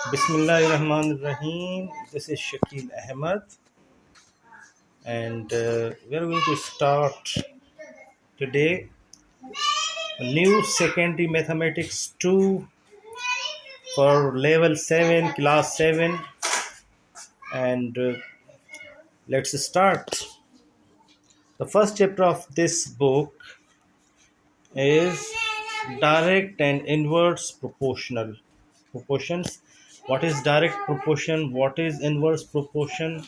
Bismillahirrahmanirrahim. This is Shakil Ahmed, and we are going to start today a new secondary mathematics 2 for level 7, class 7, and let's start. The first chapter of this book is direct and inverse proportional proportions. What is direct proportion? What is inverse proportion?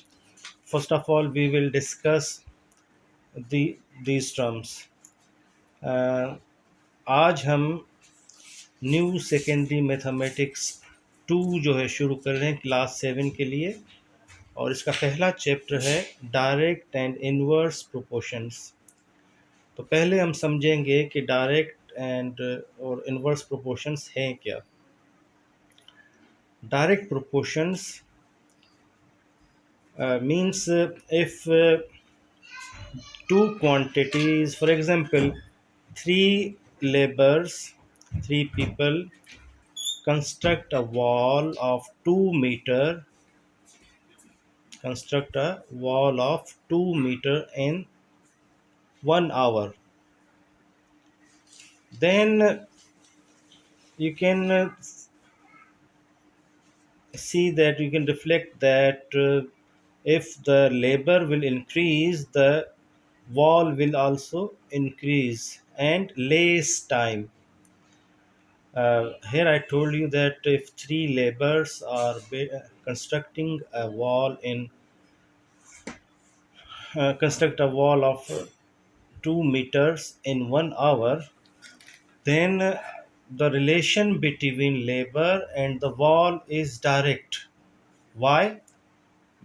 First of all, we will discuss these terms. अ, आज हम new secondary mathematics 2 जो है शुरू कर रहे हैं class 7 के लिए, और इसका पहला चैप्टर है डायरेक्ट एंड इनवर्स प्रोपोर्शंस। तो पहले हम समझेंगे कि डायरेक्ट एंड और इनवर्स प्रोपोर्शंस हैं क्या। Direct proportions means if two quantities, for example, three laborers, three people construct a wall of 2 meter, construct a wall of 2 meter in 1 hour. Then you can see that you can reflect that if the labor will increase, the wall will also increase and less time. Here I told you that if three laborers are constructing a wall in construct a wall of 2 meters in 1 hour, then the relation between labor and the wall is direct. Why?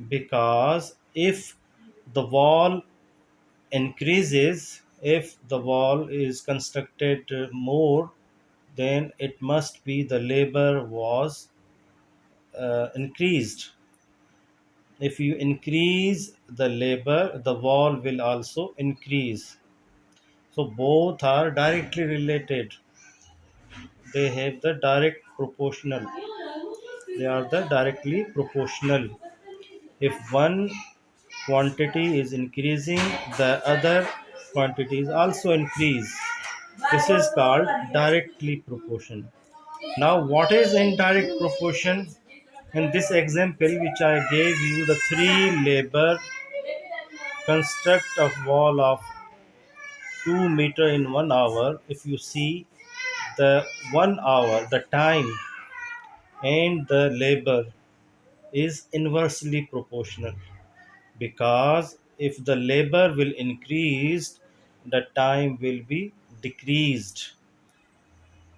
Because if the wall increases, if the wall is constructed more, then it must be the labor was increased. If you increase the labor, the wall will also increase. So both are directly related. They have the direct proportional. They are the directly proportional. If one quantity is increasing, the other quantity is also increase. This is called directly proportion. Now, what is indirect proportion? In this example, which I gave you, the three labor construct a wall of 2 meter in 1 hour. If you see the 1 hour, the time and the labor is inversely proportional, because if the labor will increase, the time will be decreased,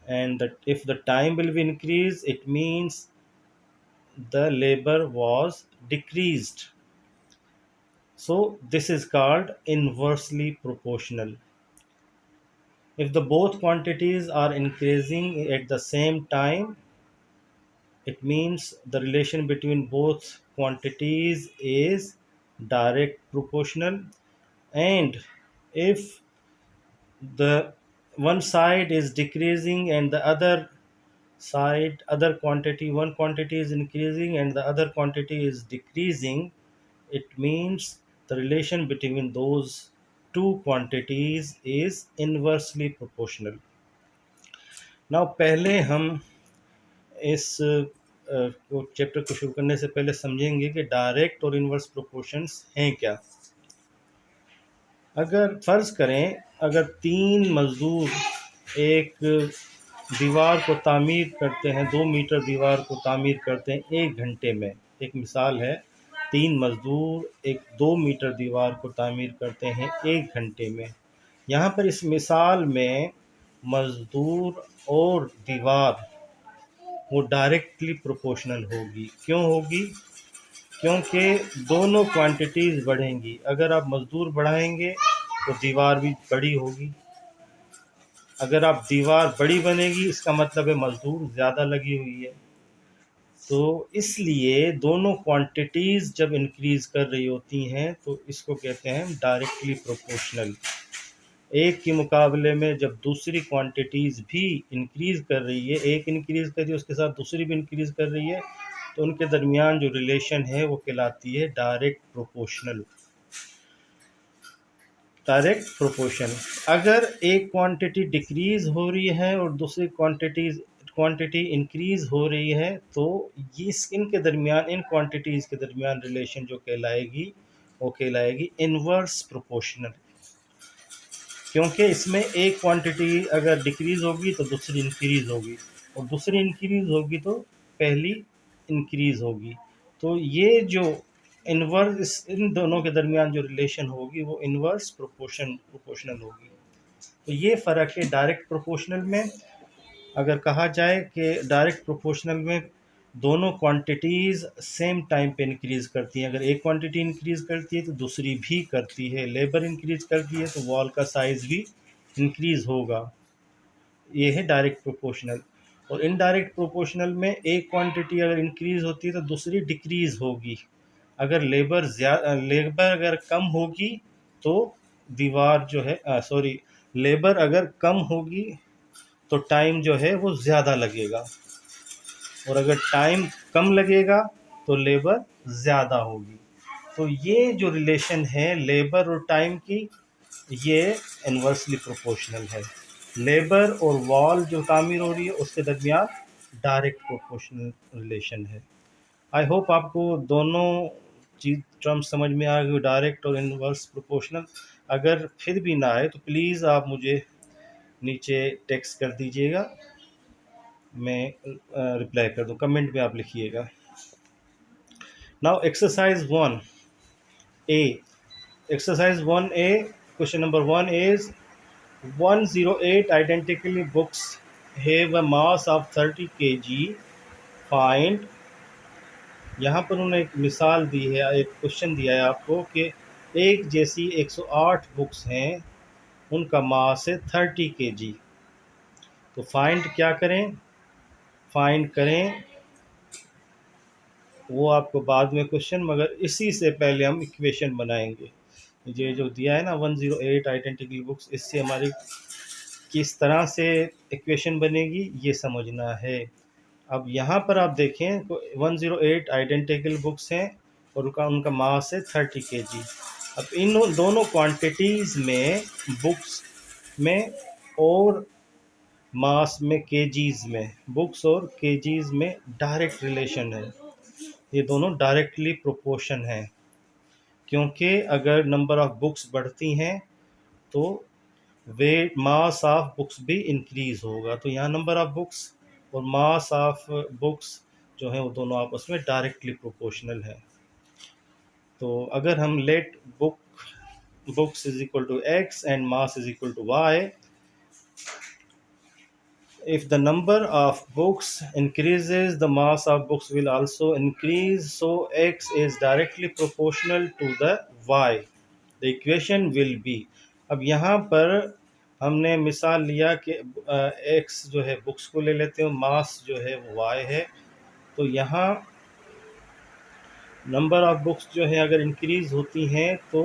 and that if the time will be increased, it means the labor was decreased. So this is called inversely proportional. If the both quantities are increasing at the same time, it means the relation between both quantities is direct proportional. And if the one side is decreasing and the other quantity, one quantity is increasing and the other quantity is decreasing, it means the relation between those two quantities is inversely proportional. Now पहले हम इस chapter को शुरू करने से पहले समझेंगे कि डायरेक्ट और इनवर्स प्रोपोर्शंस हैं क्या। अगर फ़र्ज़ करें, अगर 3 मज़दूर एक दीवार को तामीर करते हैं, 2 मीटर दीवार को तामीर करते हैं 1 घंटे में, एक मिसाल है, 3 मज़दूर एक 2 मीटर दीवार को तामीर करते हैं 1 घंटे में। यहाँ पर इस मिसाल में मज़दूर और दीवार वो डायरेक्टली प्रोपोर्शनल होगी। क्यों होगी? क्योंकि दोनों क्वांटिटीज़ बढ़ेंगी। अगर आप मज़दूर बढ़ाएंगे तो दीवार भी बड़ी होगी। अगर आप दीवार बड़ी बनेगी, इसका मतलब है मज़दूर ज़्यादा लगी हुई है। तो इसलिए दोनों क्वांटिटीज़ जब इंक्रीज़ कर रही होती हैं तो इसको कहते हैं डायरेक्टली प्रोपोर्शनल। एक के मुकाबले में जब दूसरी क्वांटिटीज़ भी इंक्रीज़ कर रही है, एक इंक्रीज़ कर रही है उसके साथ दूसरी भी इंक्रीज़ कर रही है, तो उनके दरमियान जो रिलेशन है वो कहलाती है डायरेक्ट प्रोपोर्शनल। Direct proportion. अगर एक क्वांटिटी डिक्रीज़ हो रही है और दूसरी क्वांटिटी इंक्रीज़ हो रही है, तो ये इनके दरमियान, इन क्वांटिटीज़ के दरमियान रिलेशन जो कहलाएगी वो कहलाएगी इनवर्स प्रोपोर्शनल। क्योंकि इसमें एक क्वांटिटी अगर डिक्रीज़ होगी तो दूसरी इंक्रीज़ होगी, और दूसरी इंक्रीज़ होगी तो पहली इंक्रीज़ होगी। तो ये जो इनवर्स, इन दोनों के दरमियान जो रिलेशन होगी वो इनवर्स प्रोपोर्शनल होगी। तो ये फ़र्क है डायरेक्ट प्रोपोर्शनल में। अगर कहा जाए कि डायरेक्ट प्रोपोर्शनल में दोनों क्वांटिटीज़ सेम टाइम पे इंक्रीज़ करती हैं। अगर एक क्वांटिटी इंक्रीज़ करती है तो दूसरी भी करती है। लेबर इंक्रीज़ करती है तो वॉल का साइज़ भी इंक्रीज़ होगा। ये है डायरेक्ट प्रोपोर्शनल। और इनडायरेक्ट प्रोपोर्शनल में एक क्वांटिटी अगर इंक्रीज़ होती है तो दूसरी डिक्रीज़ होगी। अगर लेबर अगर कम होगी तो दीवार जो है सॉरी, लेबर अगर कम होगी तो टाइम जो है वो ज़्यादा लगेगा, और अगर टाइम कम लगेगा तो लेबर ज़्यादा होगी। तो ये जो रिलेशन है लेबर और टाइम की, ये इन्वर्सली प्रोपोर्शनल है। लेबर और वॉल जो तामीर हो रही है उसके दरमियान डायरेक्ट प्रोपोर्शनल रिलेशन है। आई होप आपको दोनों चीज टर्म्स समझ में आ गई, डायरेक्ट और इनवर्स प्रोपोर्शनल। अगर फिर भी ना आए तो प्लीज़ आप मुझे नीचे टेक्स्ट कर दीजिएगा, मैं रिप्लाई कर दूँ, कमेंट में आप लिखिएगा। Now exercise 1A, exercise 1A, question number 1 is 108 identically books have a mass of 30 kg, find। यहाँ पर उन्होंने एक मिसाल दी है, एक क्वेश्चन दिया है आपको कि एक जैसी 108 बुक्स हैं, उनका मास है 30 kg। तो फाइंड क्या करें, फाइंड करें वो आपको बाद में क्वेश्चन, मगर इसी से पहले हम इक्वेशन बनाएंगे। ये जो दिया है ना 108 आइडेंटिकल बुक्स, इससे हमारी किस तरह से इक्वेशन बनेगी ये समझना है। अब यहाँ पर आप देखें तो 108 आइडेंटिकल बुक्स हैं और उनका मास है 30 केजी। अब इन दोनों क्वांटिटीज़ में, बुक्स में और मास में, केजीज़ में, बुक्स और केजीज़ में डायरेक्ट रिलेशन है। ये दोनों डायरेक्टली प्रोपोर्शन है, क्योंकि अगर नंबर ऑफ़ बुक्स बढ़ती हैं तो वेट, मास ऑफ बुक्स भी इंक्रीज होगा। तो यहाँ नंबर ऑफ बुक्स और मास ऑफ बुक्स जो है वो दोनों आपस में डायरेक्टली प्रोपोर्शनल है। तो अगर हम let books is equal to X and mass is equal to Y, if the number of books increases the mass of books will also increase, so x is directly proportional to the y, the equation will be। अब यहाँ पर हमने मिसाल लिया कि x जो है books को ले लेते हैं, मास जो है वो वाई है। तो यहाँ नंबर ऑफ बुक्स जो है अगर इंक्रीज़ होती हैं तो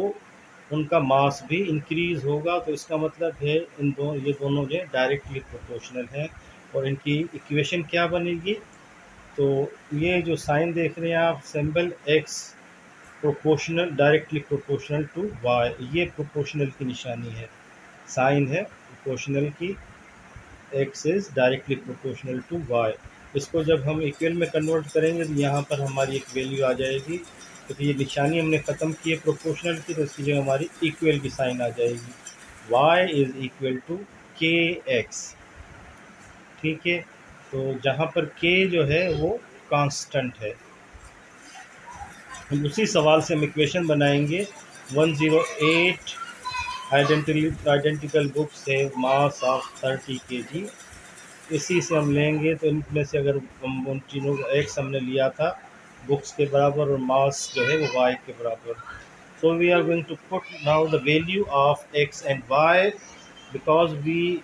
उनका मास भी इंक्रीज़ होगा। तो इसका मतलब है ये दोनों जो है डायरेक्टली प्रोपोर्शनल हैं। और इनकी इक्वेशन क्या बनेगी, तो ये जो साइन देख रहे हैं आप, symbol X proportional, directly proportional to Y, ये प्रोपोर्शनल की निशानी है, साइन है प्रोपोर्शनल की, X is directly proportional to Y. इसको जब हम इक्वल में कन्वर्ट करेंगे तो यहाँ पर हमारी एक वैल्यू आ जाएगी। तो ये निशानी हमने ख़त्म की है प्रोपोर्शनल की, तो इसकी जगह हमारी इक्वल की साइन आ जाएगी, y इज़ इक्वल टू के एक्स। ठीक है, तो जहाँ पर k जो है वो कांस्टेंट है। हम उसी सवाल से हम इक्वेशन बनाएंगे। 108 आइडेंटिकल बुक्स है, मास ऑफ 30 kg, इसी से हम लेंगे। तो इनमें से अगर हम उन तीनों को एक्स हमने लिया था बुक्स के बराबर और मास जो है वो वाई के बराबर, so we are going to put now the value of X and Y, because we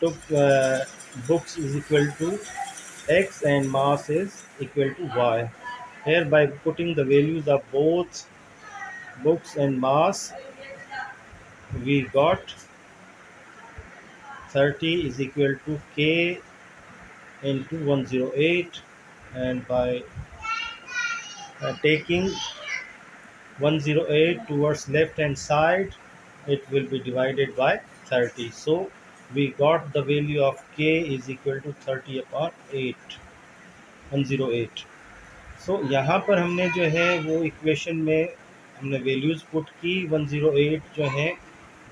took books is equal to x and mass is equal to y. Here by putting the values of both books and mass, we got 30 is equal to k into 108, and by taking 108 towards left hand side, it will be divided by 30. So we got the value of k is equal to 30 upon 8, 108. सो यहाँ पर हमने जो है वो equation में हमने values put की। 108 जो है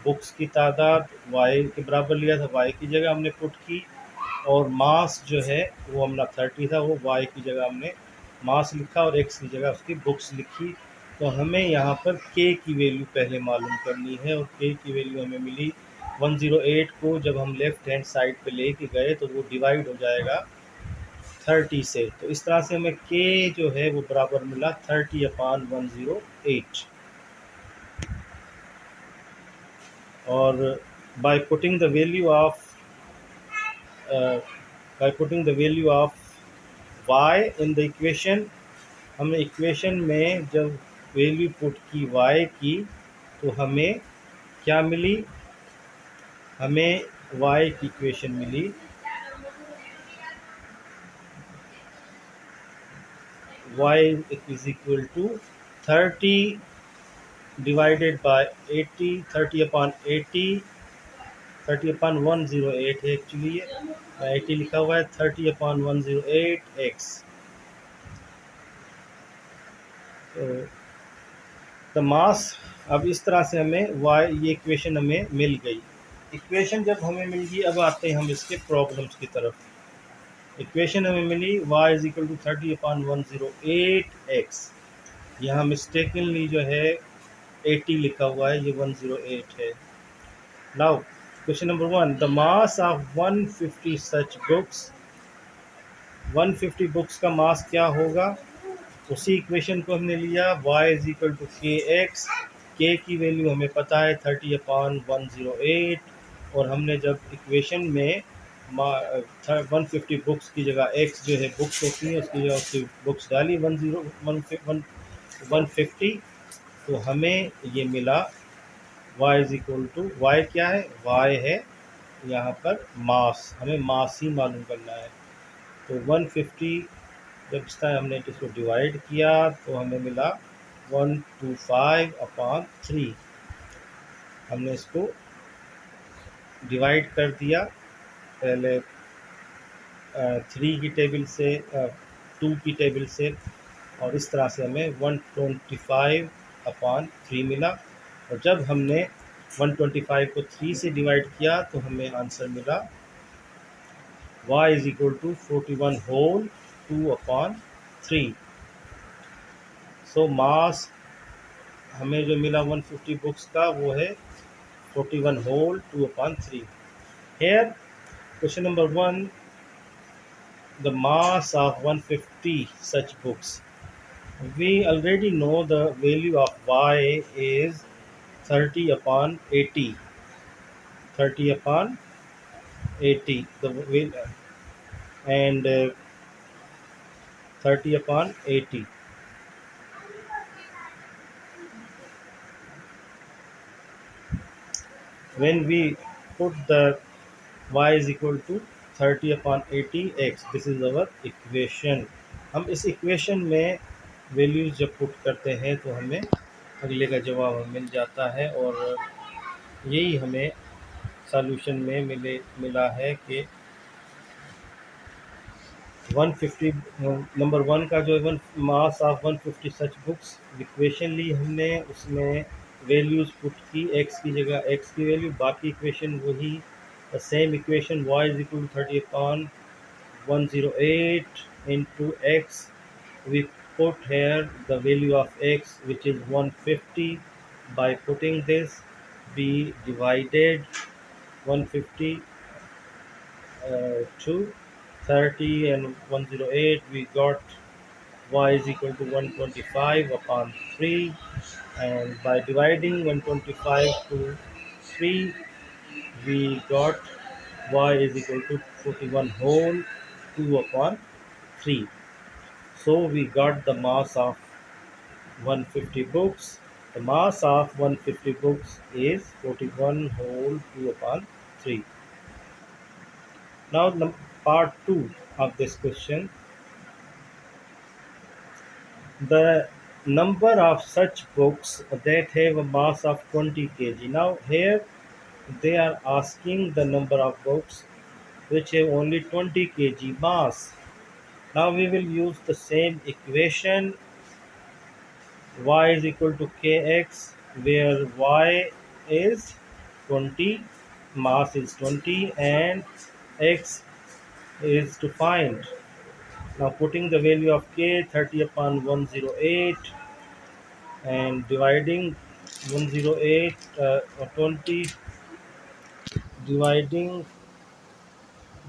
बुक्स की तादाद वाई के बराबर लिया था, वाई की जगह हमने पुट की, और मास जो है वो हमारा 30 था, वो वाई की जगह हमने मास लिखा और एक्स की जगह उसकी बुक्स लिखी। तो हमें यहाँ पर के की वैल्यू पहले मालूम करनी है, और के की वैल्यू हमें मिली 108 को जब हम लेफ़्ट हैंड साइड पे लेके गए तो वो डिवाइड हो जाएगा 30 से। तो इस तरह से हमें के जो है वो बराबर मिला 30 अपान 108। और by putting the value of by putting the value of y in the equation, हमने इक्वेशन में जब वैल्यू पुट की y की तो हमें क्या मिली, हमें y की इक्वेशन मिली y is equal to 30 divided by 80, 30 upon 80, 30 upon 108 है एक्चुअली, ये 80 लिखा हुआ है, 30 अपॉन 108 एक्स। तो द मास, अब इस तरह से हमें वाई ये इक्वेशन हमें मिल गई। इक्वेशन जब हमें मिल गई, अब आते हैं हम इसके प्रॉब्लम्स की तरफ। इक्वेशन हमें मिली y is equal to 30 upon 108 X. यहाँ मिस्टेकनली जो है 80 लिखा हुआ है, ये 108 है। Now question number 1, the mass of 150 such books, 150 books का मास क्या होगा। उसी इक्वेशन को हमने लिया y इज इक्वल टू के एक्स, के की वैल्यू हमें पता है 30 अपॉन 108, और हमने जब इक्वेशन में 150 बुक्स की जगह x जो है बुक्स होती है उसकी जगह उसकी बुक्स डाली 150, तो हमें ये मिला y is equal to, y क्या है, y है यहाँ पर मास, हमें मास ही मालूम करना है। तो 150 जब इस तरह हमने इसको डिवाइड किया तो हमें मिला 125 अपॉन 3। हमने इसको डिवाइड कर दिया पहले 3 की टेबल से, 2 की टेबल से, और इस तरह से हमें 125 अपॉन 3 मिला। और जब हमने 125 को 3 से डिवाइड किया तो हमें आंसर मिला y is equal to 41 whole 2 upon 3। So mass हमें जो मिला 150 बुक्स का वो है 41 whole 2 upon 3। Here question number 1, the mass of 150 such books, we already know the value of y is 30 upon 80, 30 upon 80 and 30 upon 80. When we put the y is equal to 30 upon 80 x, this is our equation। हम इस equation में values जब put करते हैं तो हमें अगले का जवाब मिल जाता है, और यही हमें सॉल्यूशन में मिला है कि 150 नंबर 1 का जो one mass of 150 such books, equation ली हमने, उसमें वैल्यूज़ पुट की, एक्स की जगह एक्स की वैल्यू, बाकी इक्वेशन वही the same equation y is equal to 30 upon 108 into x। We put here the value of x which is 150। by putting this we divided 150 to 30 and 108, we got y is equal to 125 upon 3, and by dividing 125 to 3 we got y is equal to 41 whole 2 upon 3. So we got the mass of 150 books The mass of 150 books is 41 whole 2 upon 3. Now, part 2 of this question, the number of such books that have a mass of 20 kg. Now, here they are asking the number of books which have only 20 kg mass. Now, we will use the same equation, y is equal to kx, where y is 20, mass is 20, and x is to find. Now putting the value of k, 30 upon 108, and dividing 108 or 20, dividing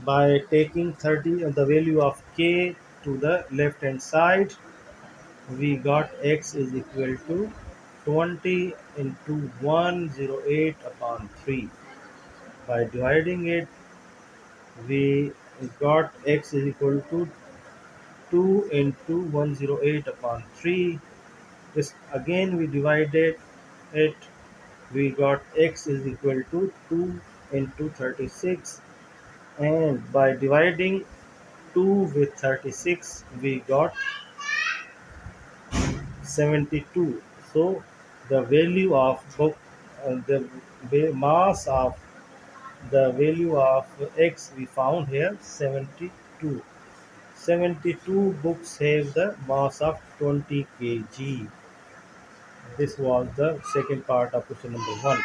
by taking 30 and the value of k to the left hand side, we got x is equal to 20 into 108 upon 3. By dividing it, we got x is equal to 2 into 108 upon 3. This again we divided it, we got x is equal to 2 into 36, and by dividing 2 with 36 we got 72. So the value of book, the mass of the value of x we found here 72. 72 books have the mass of 20 kg. This was the second part of question number 1.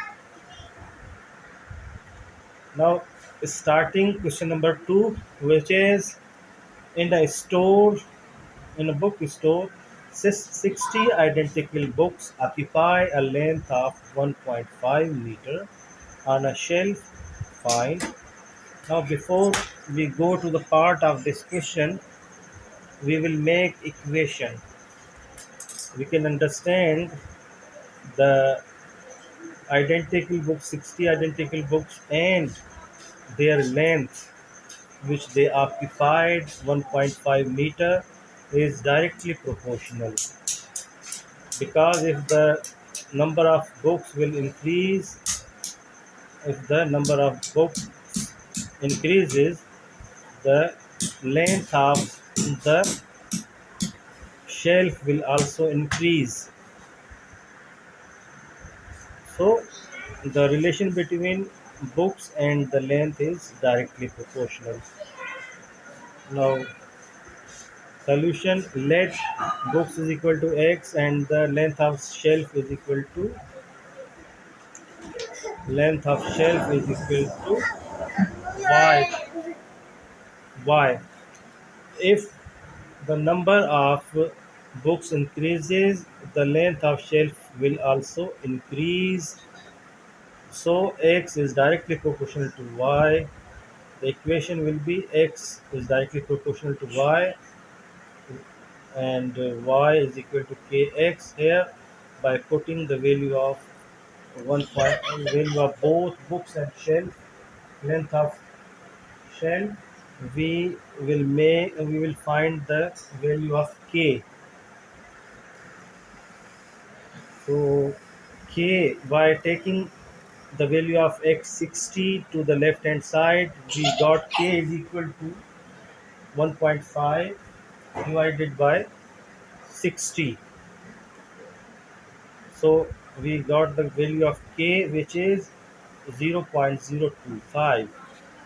Now, starting question number 2, which is in a store, in a bookstore, 60 identical books occupy a length of 1.5 meter on a shelf. Find. Now, before we go to the part of this question, we will make equation. We can understand the identical books, 60 identical books, and their length, which they occupied 1.5 meter, is directly proportional, because if the number of books will increase, if the number of books increases, the length of the shelf will also increase. So the relation between books and the length is directly proportional. Now, solution, let books is equal to x and the length of shelf is equal to y. y. If the number of books increases, the length of shelf will also increase. So x is directly proportional to y. The equation will be x is directly proportional to y, and y is equal to kx here. By putting the value of value of both books and shelf, length of shelf, we will find the value of k. So k, by taking the value of x 60 to the left hand side, we got k is equal to 1.5 divided by 60. So we got the value of k, which is 0.025.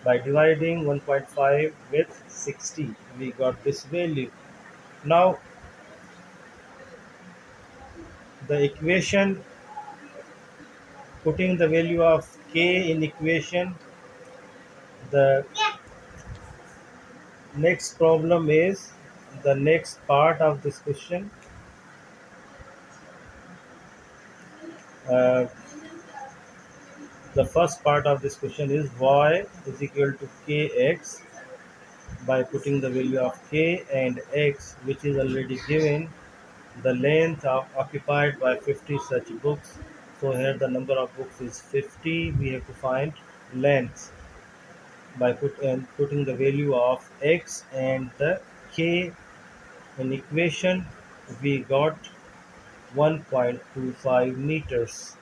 By dividing 1.5 with 60, we got this value. Now the equation, putting the value of k in equation, the next problem is the next part of this question. Uh, the first part of this question is y is equal to kx. By putting the value of k and x, which is already given, the length of occupied by 50 such books. So here the number of books is 50. We have to find length by putting the value of x and the k in equation. We got 1.25 meters.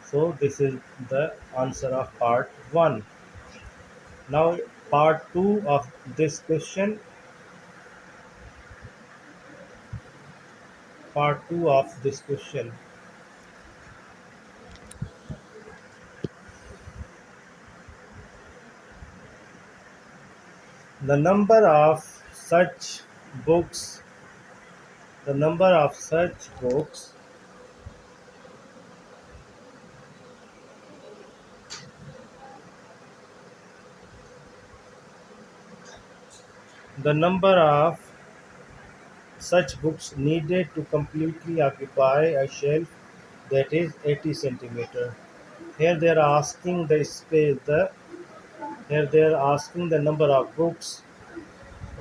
So this is the answer of part 1. Now part 2 of this question, part 2 of this question. The number of such books, the number of such books, the number of such books needed to completely occupy a shelf that is 80 centimeter. Here they are asking the space, here they are asking the number of books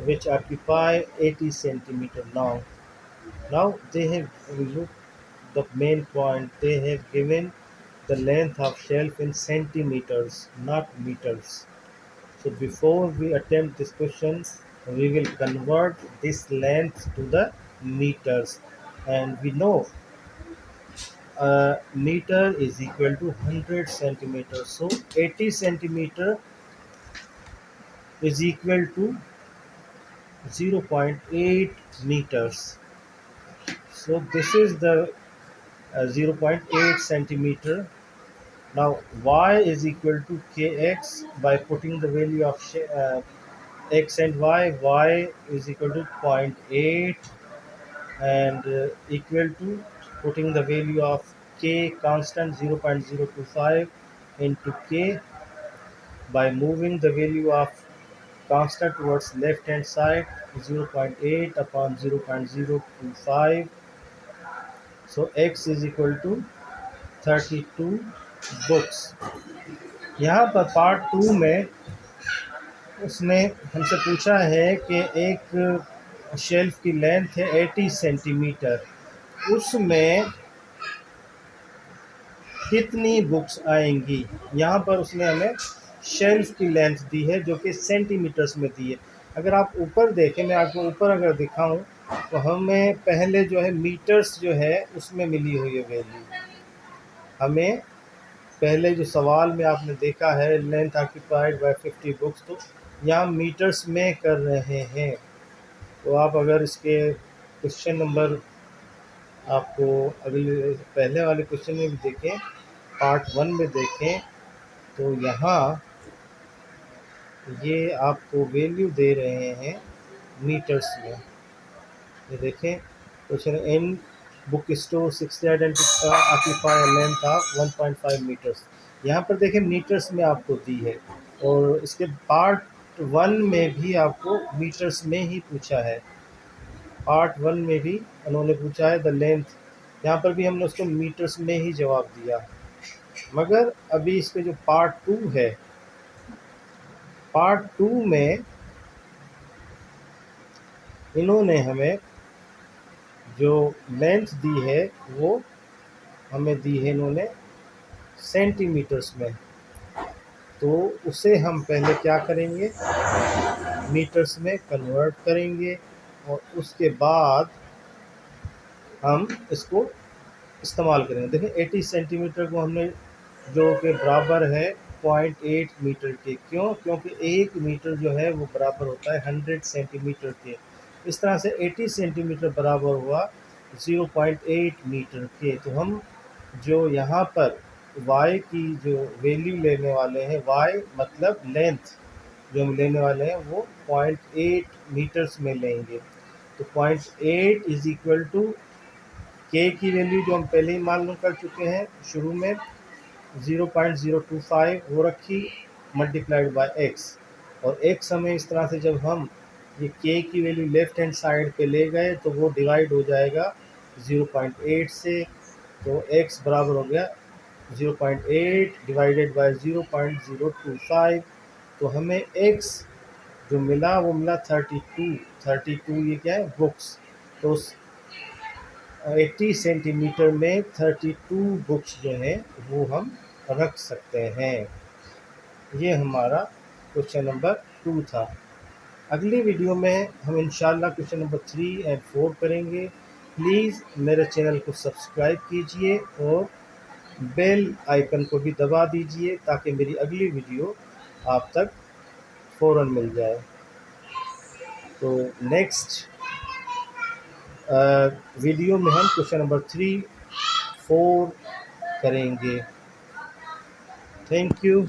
which occupy 80 centimeter long. Now they have looked the main point. They have given the length of shelf in centimeters, not meters. So before we attempt this question, we will convert this length to the meters, and we know a meter is equal to 100 centimeters. So 80 centimeter is equal to 0.8 meters. So this is the 0.8 centimeter. Now y is equal to kx. By putting the value of x and y is equal to zero point 0.8 and equal to putting the value of k constant 0.025 into k. By moving the value of constant towards left hand side, 0 0.8 upon 0.025. So x is equal to 32 books. यहाँ पर part 2 में उसने हमसे पूछा है कि एक shelf की लेंथ है 80 सेंटीमीटर, उसमें कितनी बुक्स आएंगी। यहाँ पर उसने हमें शेल्फ की लेंथ दी है जो कि सेंटीमीटर्स में दी है। अगर आप ऊपर देखें, मैं आपको ऊपर अगर दिखाऊं तो हमें पहले जो है मीटर्स जो है उसमें मिली हुई है वैल्यू। हमें पहले जो सवाल में आपने देखा है लेंथ ऑक्यूपाइड बाय 50 बुक्स, तो यहाँ मीटर्स में कर रहे हैं। तो आप अगर इसके क्वेश्चन नंबर आपको अगले पहले वाले क्वेश्चन में भी देखें, पार्ट 1 में देखें, तो यहाँ ये आपको वैल्यू दे रहे हैं मीटर्स में। ये देखें question, in book store 60 identify occupy length of 1.5 metres. यहाँ पर देखें मीटर्स में आपको दी है, और इसके पार्ट 1 में भी आपको मीटर्स में ही पूछा है। पार्ट 1 में भी उन्होंने पूछा है द लेंथ, यहाँ पर भी हमने उसको मीटर्स में ही जवाब दिया। मगर अभी इसके जो पार्ट 2 है, पार्ट 2 में इन्होंने हमें जो लेंथ दी है वो हमें दी है इन्होंने सेंटीमीटर्स में। तो उसे हम पहले क्या करेंगे, मीटर्स में कन्वर्ट करेंगे, और उसके बाद हम इसको इस्तेमाल करेंगे। देखिए 80 सेंटीमीटर को हमने, जो कि बराबर है 0.8 मीटर के। क्यों? क्योंकि 1 मीटर जो है वो बराबर होता है 100 सेंटीमीटर के। इस तरह से 80 सेंटीमीटर बराबर हुआ 0.8 मीटर के। तो हम जो यहाँ पर y की जो वैल्यू लेने वाले हैं, y मतलब लेंथ जो हम लेने वाले हैं वो 0.8 मीटर्स में लेंगे। तो 0.8 इज इक्वल टू के की वैल्यू जो हम पहले ही मालूम कर चुके हैं शुरू में, 0.025 वो रखी, मल्टीप्लाइड बाय x। और x हमें इस तरह से जब हम ये k की वैल्यू लेफ्ट हैंड साइड पे ले गए तो वो डिवाइड हो जाएगा 0.8 से। तो x बराबर हो गया 0.8 डिवाइडेड बाय 0.025। तो हमें x जो मिला वो मिला 32। 32 ये क्या है, बुक्स। तो 80 सेंटीमीटर में 32 बुक्स जो हैं वो हम रख सकते हैं। ये हमारा क्वेश्चन नंबर 2 था। अगली वीडियो में हम इंशाल्लाह क्वेश्चन नंबर 3 एंड 4 करेंगे। प्लीज़ मेरे चैनल को सब्सक्राइब कीजिए और बेल आइकन को भी दबा दीजिए ताकि मेरी अगली वीडियो आप तक फ़ौरन मिल जाए। तो नेक्स्ट वीडियो में हम क्वेश्चन नंबर 3, 4 करेंगे। Thank you.